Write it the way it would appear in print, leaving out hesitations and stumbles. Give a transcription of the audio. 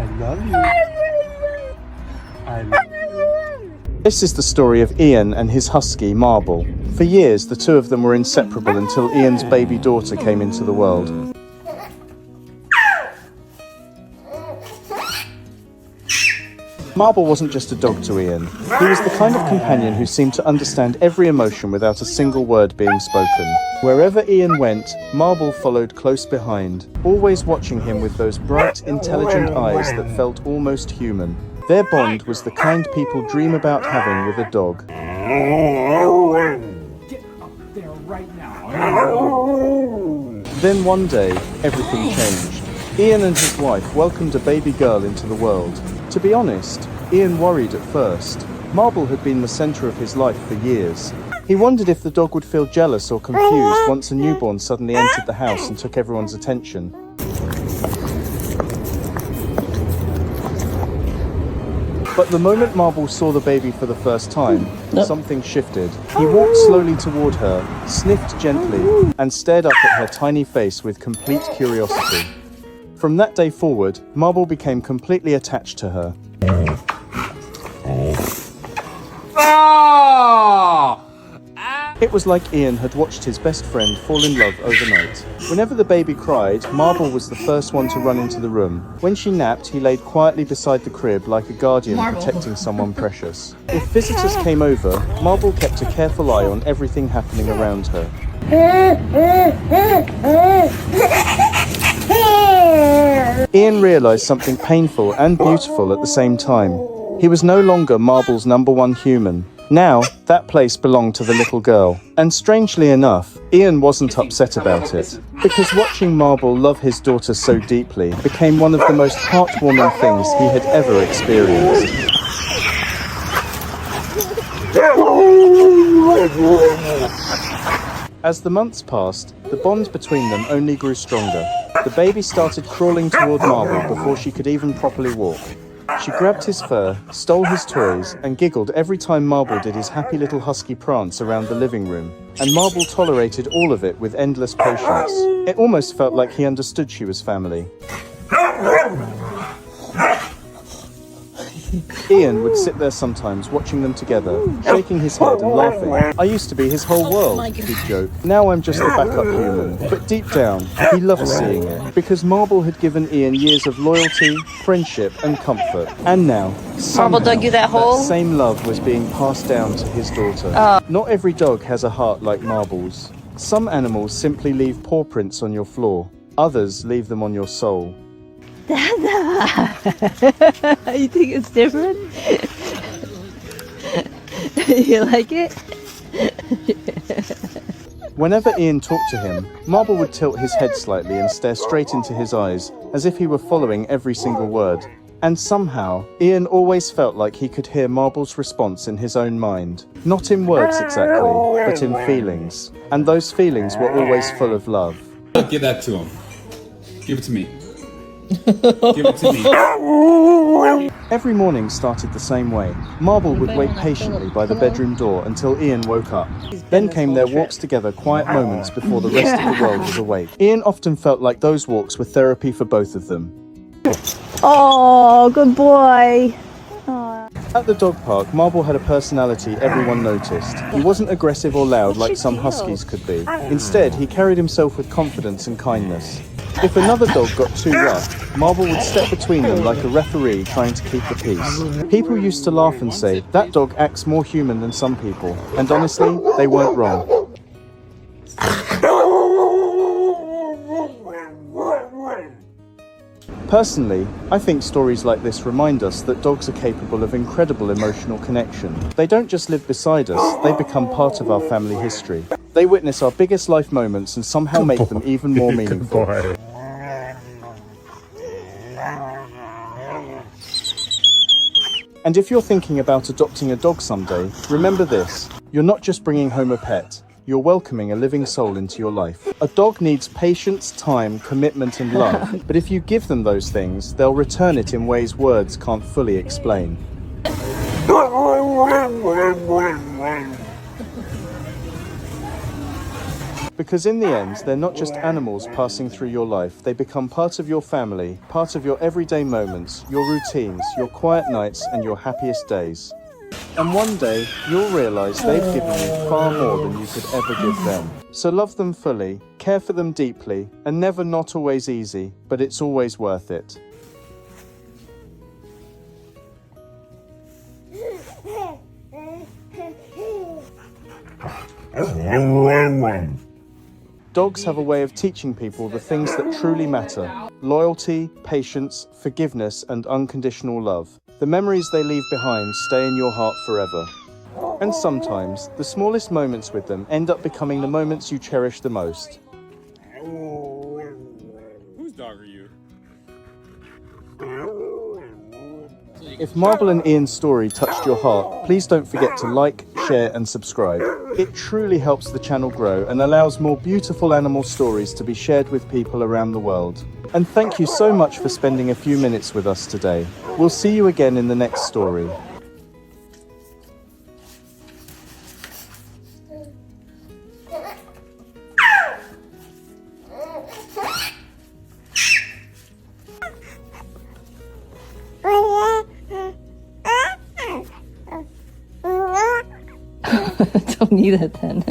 I love you. I love you. This is the story of Ian and his husky, Marble. For years, the two of them were inseparable until Ian's baby daughter came into the world. Marble wasn't just a dog to Ian. He was the kind of companion who seemed to understand every emotion without a single word being spoken. Wherever Ian went, Marble followed close behind, always watching him with those bright, intelligent eyes that felt almost human. Their bond was the kind people dream about having with a dog. Get up there right now. Then one day, everything changed. Ian and his wife welcomed a baby girl into the world. To be honest, Ian worried at first. Marble had been the center of his life for years. He wondered if the dog would feel jealous or confused once a newborn suddenly entered the house and took everyone's attention. But the moment Marble saw the baby for the first time, something shifted. He walked slowly toward her, sniffed gently, and stared up at her tiny face with complete curiosity. From that day forward, Marble became completely attached to her. It was like Ian had watched his best friend fall in love overnight. Whenever the baby cried, Marble was the first one to run into the room. When she napped, he laid quietly beside the crib like a guardian protecting someone precious. If visitors came over, Marble kept a careful eye on everything happening around her. Ian realized something painful and beautiful at the same time. He was no longer Marble's #1 human. Now, that place belonged to the little girl. And strangely enough, Ian wasn't upset about it, because watching Marble love his daughter so deeply became one of the most heartwarming things he had ever experienced. As the months passed, the bond between them only grew stronger. The baby started crawling toward Marble before she could even properly walk. She grabbed his fur, stole his toys, and giggled every time Marble did his happy little husky prance around the living room. And Marble tolerated all of it with endless patience. It almost felt like he understood she was family. Ian would sit there sometimes watching them together, shaking his head and laughing. "I used to be his whole world," he'd joke. "Now I'm just a backup human." But deep down, he loved seeing it, because Marble had given Ian years of loyalty, friendship and comfort. And now, somehow, Marble dug you that hole? same love was being passed down to his daughter. Not every dog has a heart like Marble's. Some animals simply leave paw prints on your floor. Others leave them on your soul. Dada! You think it's different? You like it? Whenever Ian talked to him, Marble would tilt his head slightly and stare straight into his eyes, as if he were following every single word. And somehow, Ian always felt like he could hear Marble's response in his own mind. Not in words exactly, but in feelings. And those feelings were always full of love. Give that to him. Give it to me. Give it to me. Every morning started the same way. Marble would wait patiently by the bedroom door until Ian woke up. Then came their walks together, quiet moments before the rest of the world was awake. Ian often felt like those walks were therapy for both of them. Oh, good boy. At the dog park, Marble had a personality everyone noticed. He wasn't aggressive or loud like some huskies could be. Instead, he carried himself with confidence and kindness. If another dog got too rough, Marble would step between them like a referee trying to keep the peace. People used to laugh and say, "That dog acts more human than some people." And honestly, they weren't wrong. Personally, I think stories like this remind us that dogs are capable of incredible emotional connection. They don't just live beside us, they become part of our family history. They witness our biggest life moments and somehow make them even more meaningful. And if you're thinking about adopting a dog someday, remember this: you're not just bringing home a pet, you're welcoming a living soul into your life. A dog needs patience, time, commitment and love, but if you give them those things, they'll return it in ways words can't fully explain. Because in the end, they're not just animals passing through your life, they become part of your family, part of your everyday moments, your routines, your quiet nights, and your happiest days. And one day, you'll realize they've given you far more than you could ever give them. So love them fully, care for them deeply, and never not always easy, but it's always worth it. Dogs have a way of teaching people the things that truly matter: loyalty, patience, forgiveness, and unconditional love. The memories they leave behind stay in your heart forever. And sometimes, the smallest moments with them end up becoming the moments you cherish the most. Whose dog are you? If Marble and Ian's story touched your heart, please don't forget to like, share, and subscribe. It truly helps the channel grow and allows more beautiful animal stories to be shared with people around the world. And thank you so much for spending a few minutes with us today. We'll see you again in the next story. Don't need it then.